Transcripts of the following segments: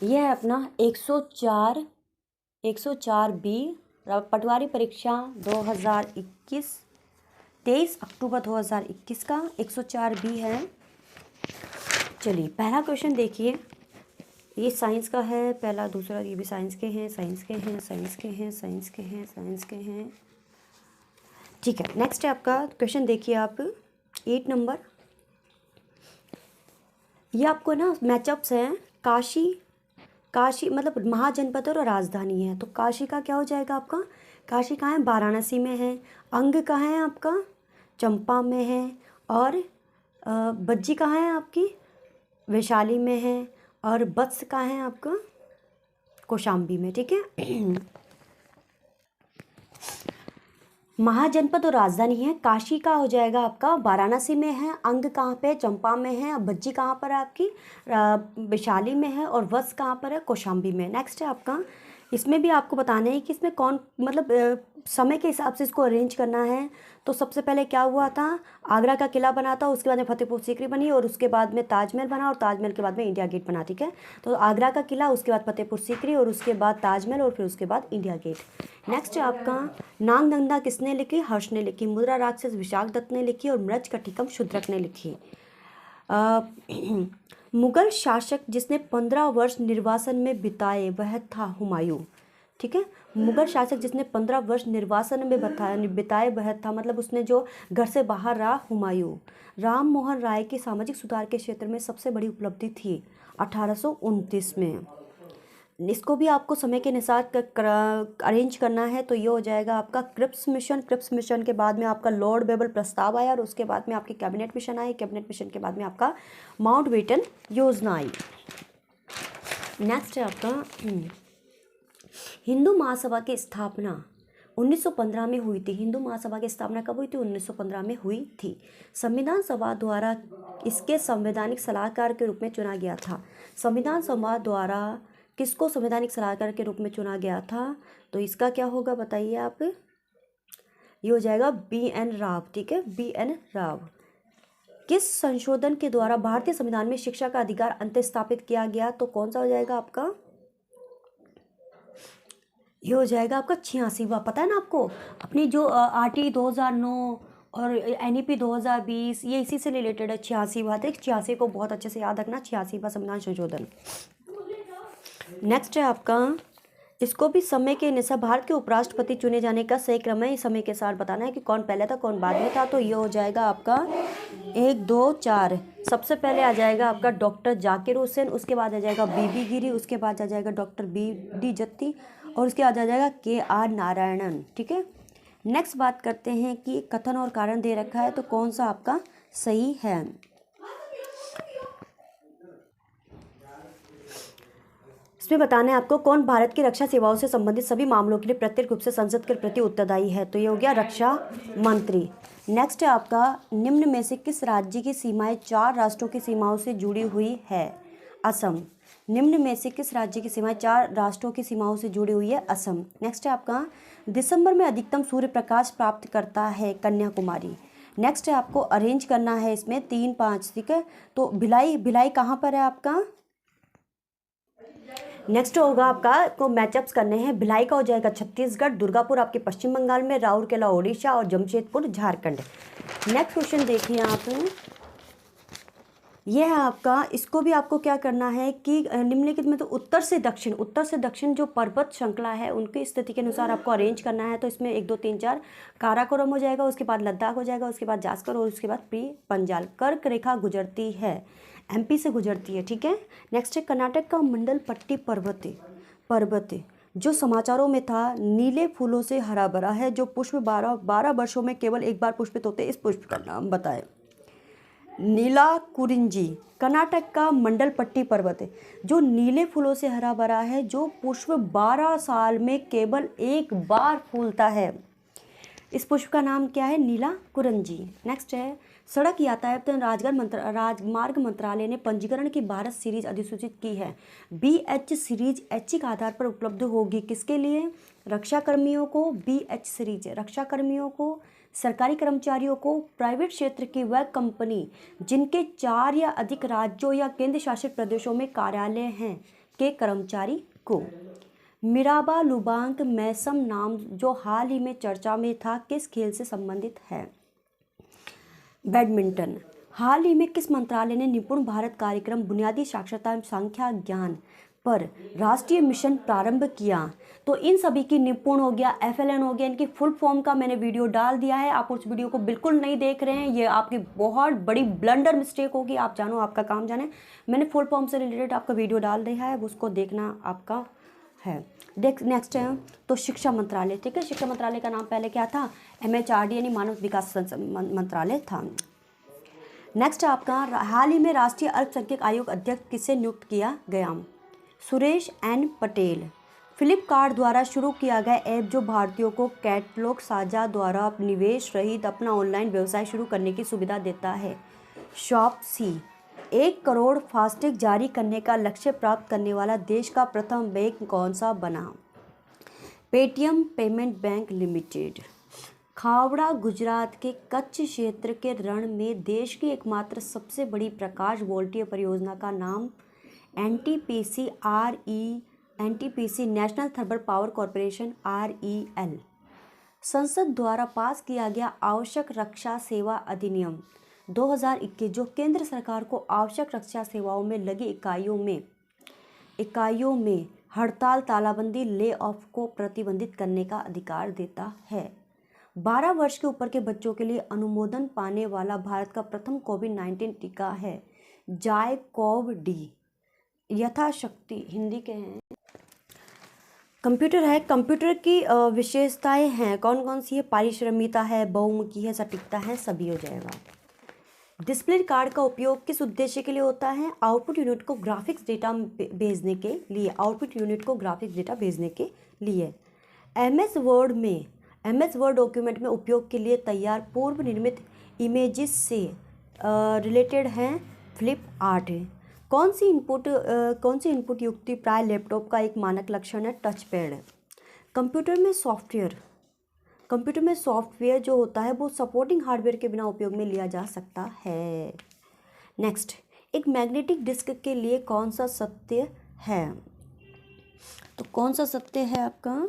ये है अपना 104 बी पटवारी परीक्षा 2021 23 अक्टूबर 2021 का 104 बी है। चलिए पहला क्वेश्चन देखिए, ये साइंस का है। पहला दूसरा ये भी साइंस के हैं, साइंस के हैं, साइंस के हैं, साइंस के हैं, साइंस के हैं। ठीक है, नेक्स्ट है आपका क्वेश्चन देखिए आप 8 नंबर। ये आपको ना मैचअप्स हैं। काशी मतलब महाजनपद और राजधानी है, तो काशी का क्या हो जाएगा आपका? काशी कहाँ है? वाराणसी में है। अंग कहाँ है आपका? चंपा में है। और बज्जी कहाँ है आपकी? वैशाली में है। और वत्स कहाँ है आपका? कौशाम्बी में। ठीक है। महाजनपद और राजधानी है। काशी का हो जाएगा आपका वाराणसी में है। अंग कहाँ पे? चंपा में है। और बज्जी कहाँ पर है आपकी? वैशाली में है। और वत्स कहाँ पर है? कौशाम्बी में। नेक्स्ट है आपका, इसमें भी आपको बताना है कि इसमें कौन मतलब समय के हिसाब से इसको अरेंज करना है। तो सबसे पहले क्या हुआ था? आगरा का किला बना था, उसके बाद में फतेहपुर सीकरी बनी, और उसके बाद में ताजमहल बना, और ताजमहल के बाद में इंडिया गेट बना। ठीक है, तो आगरा का किला, उसके बाद फतेहपुर सीकरी, और उसके बाद ताजमहल, और फिर उसके बाद इंडिया गेट। नेक्स्ट है आपका, नागनंदा किसने लिखी? हर्ष ने लिखी। मुद्रा राक्षस विशाख दत्त ने लिखी। और मृज कटिकम शूद्रक ने लिखी। मुगल शासक जिसने 15 वर्ष निर्वासन में बिताए वह था हुमायूं। ठीक है, मुगल शासक जिसने 15 वर्ष निर्वासन में बिताए वह था, मतलब उसने जो घर से बाहर रहा, हुमायूं। राम मोहन राय की सामाजिक सुधार के क्षेत्र में सबसे बड़ी उपलब्धि थी 1829 में। इसको भी आपको समय के अनुसार अरेंज करना है, तो ये हो जाएगा आपका क्रिप्स मिशन। क्रिप्स मिशन के बाद में आपका लॉर्ड बेबल प्रस्ताव आया, और उसके बाद में आपकी कैबिनेट मिशन आई। कैबिनेट मिशन के बाद में आपका माउंटबेटन योजना आई। नेक्स्ट है आपका, हिंदू महासभा की स्थापना 1915 में हुई थी। हिंदू महासभा की स्थापना कब हुई थी? 1915 में हुई थी। संविधान सभा द्वारा इसके संवैधानिक सलाहकार के रूप में चुना गया था। संविधान सभा द्वारा किसको संवैधानिक सलाहकार के रूप में चुना गया था? तो इसका क्या होगा बताइए आप? ये हो जाएगा BN राव। ठीक है, BN राव। किस संशोधन के द्वारा भारतीय संविधान में शिक्षा का अधिकार अंत स्थापित किया गया? तो कौन सा हो जाएगा आपका? ये हो जाएगा आपका 86वां। पता है ना आपको, अपनी जो RT 2009 और NEP 2020 ये इसी से रिलेटेड है। 86वां थे। 86 को बहुत अच्छे से याद रखना, 86वां संविधान संशोधन। नेक्स्ट है आपका, इसको भी समय के अनुसार भारत के उपराष्ट्रपति चुने जाने का सही क्रम है। इस समय के साथ बताना है कि कौन पहले था कौन बाद में था। तो ये हो जाएगा आपका 1 2 4। सबसे पहले आ जाएगा आपका डॉक्टर जाकिर हुसैन, उसके बाद आ जाएगा BB गिरी, उसके बाद आ जाएगा डॉक्टर BD जत्ती, और उसके बाद आ जाएगा KR नारायणन। ठीक है, नेक्स्ट बात करते हैं कि कथन और कारण दे रखा है, तो कौन सा आपका सही है? इसमें बताना है आपको कौन भारत की रक्षा सेवाओं से संबंधित सभी मामलों के लिए प्रत्येक रूप से संसद के प्रति उत्तरदायी है। तो ये हो गया रक्षा मंत्री। नेक्स्ट है आपका, निम्न में से किस राज्य की सीमाएं 4 राष्ट्रों की सीमाओं से जुड़ी हुई है? असम। निम्न में से किस राज्य की सीमाएं 4 राष्ट्रों की सीमाओं से जुड़ी हुई है? असम। नेक्स्ट है आपका, दिसंबर में अधिकतम सूर्य प्रकाश प्राप्त करता है? कन्याकुमारी। नेक्स्ट है आपको अरेंज करना है इसमें 3 5। ठीक है, तो भिलाई कहाँ पर है आपका? नेक्स्ट होगा आपका को मैचअप्स करने हैं। भिलाई का हो जाएगा छत्तीसगढ़, दुर्गापुर आपके पश्चिम बंगाल में, राउरकेला ओडिशा, और जमशेदपुर झारखंड। नेक्स्ट क्वेश्चन देखिए आप, ये है आपका, इसको भी आपको क्या करना है कि निम्नलिखित में तो उत्तर से दक्षिण जो पर्वत श्रृंखला है उनकी स्थिति के अनुसार आपको अरेंज करना है। तो इसमें 1 2 3 4 काराकोरम हो जाएगा, उसके बाद लद्दाख हो जाएगा, उसके बाद जास्कर, और उसके बाद प्री पंजाल। कर्क रेखा गुजरती है, MP से गुजरती है। ठीक है, नेक्स्ट है कर्नाटक का मंडल पट्टी पर्वत जो समाचारों में था, नीले फूलों से हरा भरा है, जो पुष्प 12 वर्षों में केवल एक बार पुष्पित होते। इस पुष्प का नाम बताएं। नीला कुरिंजी कर्नाटक का मंडल पट्टी पर्वत है, जो नीले फूलों से हरा भरा है, जो पुष्प 12 साल में केवल एक बार फूलता है। इस पुष्प का नाम क्या है? नीला कुरंजी। नेक्स्ट है, सड़क यातायात राजमार्ग मंत्रालय ने पंजीकरण की भारत सीरीज अधिसूचित की है। BH सीरीज ऐच्छिक आधार पर उपलब्ध होगी किसके लिए? रक्षा कर्मियों को BH सीरीज रक्षा कर्मियों को सरकारी कर्मचारियों को, प्राइवेट क्षेत्र की वह कंपनी जिनके 4 या अधिक राज्यों या केंद्र शासित प्रदेशों में कार्यालय हैं के कर्मचारी को। मिराबा लुबांग मैसम नाम जो हाल ही में चर्चा में था किस खेल से संबंधित है? बैडमिंटन। हाल ही में किस मंत्रालय ने निपुण भारत कार्यक्रम बुनियादी साक्षरता एवं संख्या ज्ञान पर राष्ट्रीय मिशन प्रारंभ किया? तो इन सभी की निपुण हो गया, FLN हो गया, इनकी फुल फॉर्म का मैंने वीडियो डाल दिया है। आप उस वीडियो को बिल्कुल नहीं देख रहे हैं, ये आपकी बहुत बड़ी ब्लंडर मिस्टेक होगी। आप जानो, आपका काम जाने। मैंने फुल फॉर्म से रिलेटेड आपका वीडियो डाल दिया है, उसको देखना आपका है। नेक्स्ट है तो शिक्षा मंत्रालय। ठीक है, शिक्षा मंत्रालय का नाम पहले क्या था? MHRD यानी मानव विकास मंत्रालय था। नेक्स्ट आपका हाल ही में राष्ट्रीय अल्पसंख्यक आयोग अध्यक्ष किसे नियुक्त किया गया? सुरेश N पटेल। फ्लिपकार्ट द्वारा शुरू किया गया ऐप जो भारतीयों को कैटलॉग साझा द्वारा निवेश रहित अपना ऑनलाइन व्यवसाय शुरू करने की सुविधा देता है। शॉपसी। 1 करोड़ फास्टैग जारी करने का लक्ष्य प्राप्त करने वाला देश का प्रथम बैंक कौन सा बना? Paytm payment bank limited. Khavda Gujarat के कच्छ क्षेत्र के रण में देश की एकमात्र सबसे बड़ी प्रकाश वोल्टीय परियोजना का नाम NTPC national thermal power corporation REL। संसद द्वारा पास किया गया आवश्यक रक्षा सेवा अधिनियम 2021 जो केंद्र सरकार को आवश्यक रक्षा सेवाओं में लगी इकाइयों में हड़ताल, तालाबंदी, ले ऑफ को प्रतिबंधित करने का अधिकार देता है। 12 वर्ष के ऊपर के बच्चों के लिए अनुमोदन पाने वाला भारत का प्रथम कोविड-19 टीका है जायकोव-D। यथाशक्ति हिंदी के हैं। कंप्यूटर है। कंप्यूटर की विशेषताएं हैं कौन कौन सी है? पारिश्रमिकता है, बहुमुखी है, सटीकता है, सभी हो जाएगा। डिस्प्ले कार्ड का उपयोग किस उद्देश्य के लिए होता है? आउटपुट यूनिट को ग्राफिक्स डेटा भेजने के लिए। MS वर्ड डॉक्यूमेंट में उपयोग के लिए तैयार पूर्व निर्मित इमेजेस से रिलेटेड हैं फ्लिप आर्ट। कौन सी इनपुट युक्ति प्राय लैपटॉप का एक मानक लक्षण है? Touch pad. कंप्यूटर में सॉफ्टवेयर जो होता है वो सपोर्टिंग हार्डवेयर के बिना उपयोग में लिया जा सकता है। नेक्स्ट, एक मैग्नेटिक डिस्क के लिए कौन सा सत्य है? तो कौन सा सत्य है आपका?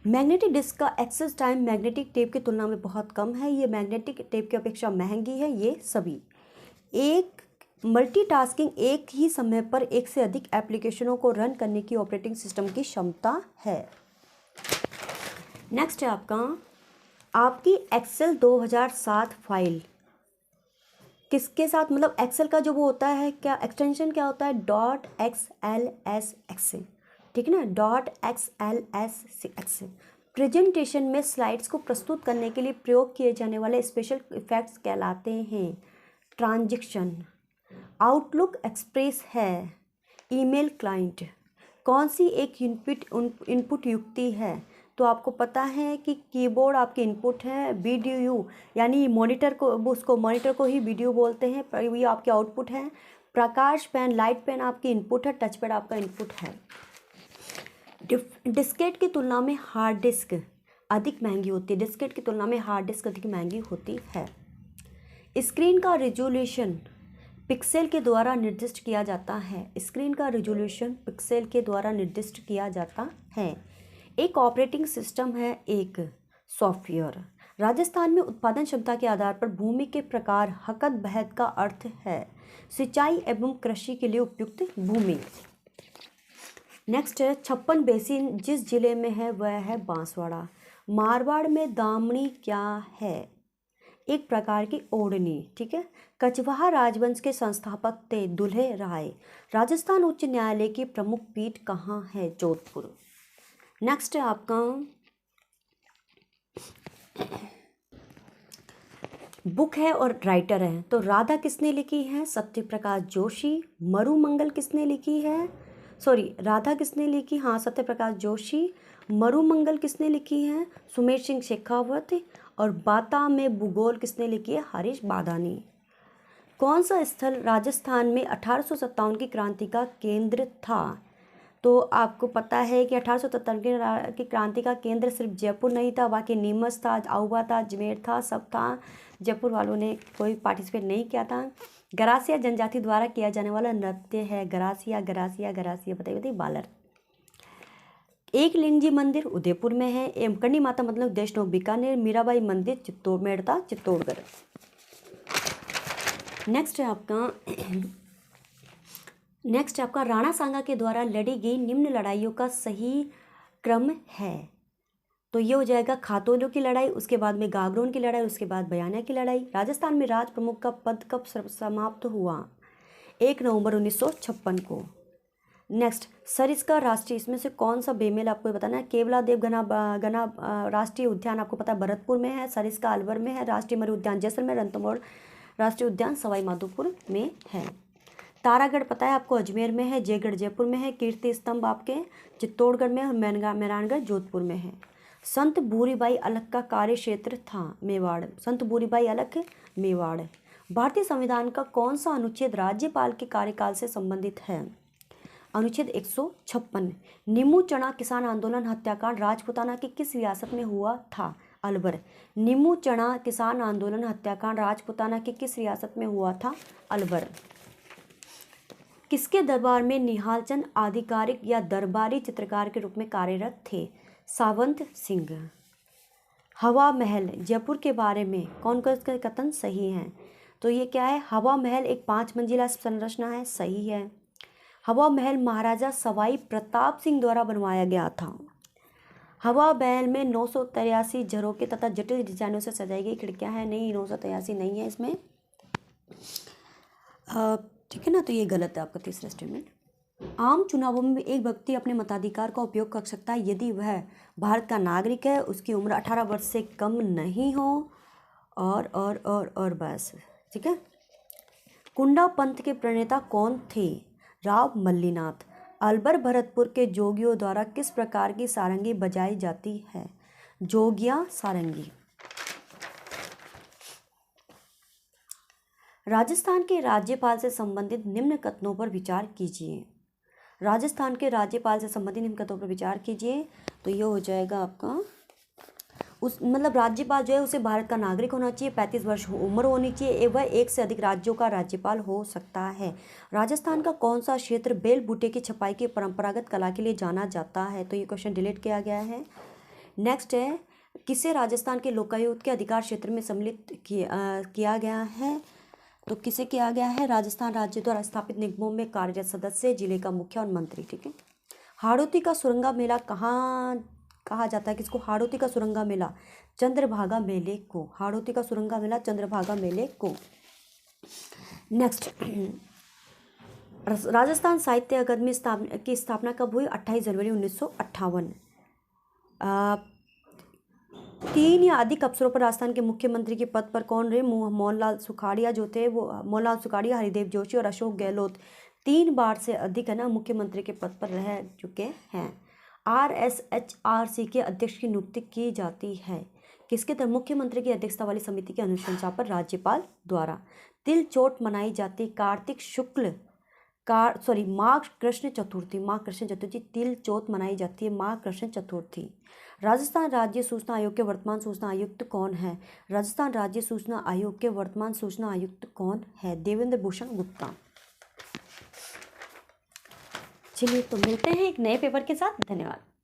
मैग्नेटिक डिस्क का एक्सेस टाइम मैग्नेटिक टेप की तुलना में बहुत कम है। ये मैग्नेटिक टेप की अपेक्षा महंगी है। ये सभी एक मल्टीटास्किंग, एक ही समय पर एक से अधिक एप्लीकेशनों को रन करने की ऑपरेटिंग सिस्टम की क्षमता है। नेक्स्ट है आपकी एक्सेल 2007 फाइल किसके साथ, मतलब एक्सेल का जो वो होता है क्या एक्सटेंशन क्या होता है? .xlsx। ठीक है ना, .xlsx। प्रेजेंटेशन में स्लाइड्स को प्रस्तुत करने के लिए प्रयोग किए जाने वाले स्पेशल इफेक्ट्स कहलाते हैं ट्रांजिशन। आउटलुक एक्सप्रेस है ईमेल क्लाइंट। कौन सी एक इनपुट युक्ति है? तो आपको पता है कि कीबोर्ड आपके इनपुट है, BDU यानी मॉनिटर को, उसको मॉनिटर को ही BDU बोलते हैं, ये आपके आउटपुट है। प्रकाश पेन, लाइट पेन आपकी इनपुट है, टच पैड आपका इनपुट है। डिस्केट की तुलना में हार्ड डिस्क अधिक महंगी होती है। डिस्केट की तुलना में हार्ड डिस्क अधिक महंगी होती है। स्क्रीन का रिजोल्यूशन पिक्सेल के द्वारा निर्दिष्ट किया जाता है। स्क्रीन का रिजोल्यूशन पिक्सेल के द्वारा निर्दिष्ट किया जाता है। एक ऑपरेटिंग सिस्टम है एक सॉफ्टवेयर। राजस्थान में उत्पादन क्षमता के आधार पर भूमि के प्रकार हकत बहत का अर्थ है सिंचाई एवं कृषि के लिए उपयुक्त भूमि। नेक्स्ट है 56 बेसिन जिस जिले में है वह है बांसवाड़ा। मारवाड़ में दामनी क्या है? एक प्रकार की ओढ़नी। ठीक है। कछवाहा राजवंश के संस्थापक थे दुल्हे राय। राजस्थान उच्च न्यायालय की प्रमुख पीठ कहाँ है? जोधपुर। नेक्स्ट है आपका बुक है और राइटर है। तो राधा किसने लिखी है? सत्यप्रकाश जोशी। मरुमंगल किसने लिखी है? राधा किसने लिखी? हाँ, सत्यप्रकाश जोशी। मरुमंगल किसने लिखी है? सुमेर सिंह शेखावत। और बाता में भूगोल किसने लिखी है? हरीश बादानी। कौन सा स्थल राजस्थान में 1857 की क्रांति का केंद्र था? तो आपको पता है कि 1877 की क्रांति का केंद्र सिर्फ जयपुर नहीं था, बाकी नीमच था, आउवा था, अजमेर था, सब था। जयपुर वालों ने कोई पार्टिसिपेट नहीं किया था। गरासिया जनजाति द्वारा किया जाने वाला नृत्य है गरासिया गरासिया गरासिया, बताइए बताइए बालर। एक लिंग मंदिर उदयपुर में है। एमकरनी माता मतलब देशनोक बीकानेर। मीराबाई मंदिर चित्तौड़ मेड़ता चित्तौड़गढ़। नेक्स्ट है आपका राणा सांगा के द्वारा लड़ी गई निम्न लड़ाइयों का सही क्रम है। तो ये हो जाएगा खातोलों की लड़ाई, उसके बाद में गागरोन की लड़ाई, उसके बाद बयाना की लड़ाई। राजस्थान में राज प्रमुख का पद कब समाप्त हुआ? 1 नवंबर 1956 को। नेक्स्ट, सरिस्का राष्ट्रीय, इसमें से कौन सा बेमेल आपको बताना है? केवलादेव घना राष्ट्रीय उद्यान आपको पता है भरतपुर में है। सरिस्का अलवर में है। राष्ट्रीय मरु उद्यान जैसलमेर। रणथंभौर राष्ट्रीय उद्यान सवाई माधोपुर में है। तारागढ़ पता है आपको अजमेर में है। जयगढ़ जयपुर में है। कीर्ति स्तंभ आपके चित्तौड़गढ़ में और मेहरानगढ़ जोधपुर में है। संत भूरीबाई अलख का कार्य क्षेत्र था मेवाड़। संत भूरीबाई अलख मेवाड़। भारतीय संविधान का कौन सा अनुच्छेद राज्यपाल के कार्यकाल से संबंधित है? अनुच्छेद 156। नीमू चना किसान आंदोलन हत्याकांड राजपुताना की किस रियासत में हुआ था? अलवर। नीमू चना किसान आंदोलन हत्याकांड राजपुताना की किस रियासत में हुआ था? अलवर। किसके दरबार में निहालचंद आधिकारिक या दरबारी चित्रकार के रूप में कार्यरत थे? सावंत सिंह। हवा महल जयपुर के बारे में कौन कौन इसका कथन सही है? तो ये क्या है? हवा महल एक 5 मंजिला संरचना है, सही है। हवा महल महाराजा सवाई प्रताप सिंह द्वारा बनवाया गया था। हवा महल में 983 झरोखे तथा जटिल डिजाइनों से सजाई गई खिड़कियां हैं। नहीं, 983 नहीं है इसमें, ठीक है ना। तो ये गलत है आपका तीसरा स्टेटमेंट। आम चुनावों में एक व्यक्ति अपने मताधिकार का उपयोग कर सकता है यदि वह भारत का नागरिक है, उसकी उम्र 18 वर्ष से कम नहीं हो और बस, ठीक है। कुंडा पंथ के प्रणेता कौन थे? राव मल्लीनाथ। अलवर भरतपुर के जोगियों द्वारा किस प्रकार की सारंगी बजाई जाती है? जोगिया सारंगी। राजस्थान के राज्यपाल से संबंधित निम्न कथनों पर विचार कीजिए। राजस्थान के राज्यपाल से संबंधित निम्न कथनों पर विचार कीजिए। तो ये हो जाएगा आपका मतलब राज्यपाल जो है उसे भारत का नागरिक होना चाहिए, 35 वर्ष उम्र होनी चाहिए, वह 1 से अधिक राज्यों का राज्यपाल हो सकता है। राजस्थान का कौन सा क्षेत्र बेल बूटे की छपाई की परंपरागत कला के लिए जाना जाता है? तो ये क्वेश्चन डिलीट किया गया है। नेक्स्ट है, किसे राजस्थान के लोकायुक्त के अधिकार क्षेत्र में सम्मिलित किया गया है? तो किसे किया गया है? राजस्थान राज्य द्वारा स्थापित निगमों में कार्यरत सदस्य, जिले का मुखिया और मंत्री, ठीक है। हाड़ौती का सुरंगा मेला कहाँ कहा जाता है? किसको? हाड़ौती का सुरंगा मेला चंद्रभागा मेले को। हाड़ौती का सुरंगा मेला चंद्रभागा मेले को। नेक्स्ट, राजस्थान साहित्य अकादमी की स्थापना कब हुई? 28 जनवरी 1958। 3 या अधिक अवसरों पर राजस्थान के मुख्यमंत्री के पद पर कौन रहे? मोहनलाल सुखाड़िया जो थे वो, मोहनलाल सुखाड़िया, हरिदेव जोशी और अशोक गहलोत 3 बार से अधिक है ना मुख्यमंत्री के पद पर रह चुके हैं। RSHRC के अध्यक्ष की नियुक्ति की जाती है किसके तरफ? मुख्यमंत्री की अध्यक्षता वाली समिति की अनुशंसा पर राज्यपाल द्वारा। तिल चोट मनाई जाती कार्तिक शुक्ल माघ कृष्ण चतुर्थी तिल चौथ मनाई जाती है माघ कृष्ण चतुर्थी। राजस्थान राज्य सूचना आयोग के वर्तमान सूचना आयुक्त कौन है? राजस्थान राज्य सूचना आयोग के वर्तमान सूचना आयुक्त कौन है? देवेंद्र भूषण गुप्ता। चलिए, तो मिलते हैं एक नए पेपर के साथ। धन्यवाद।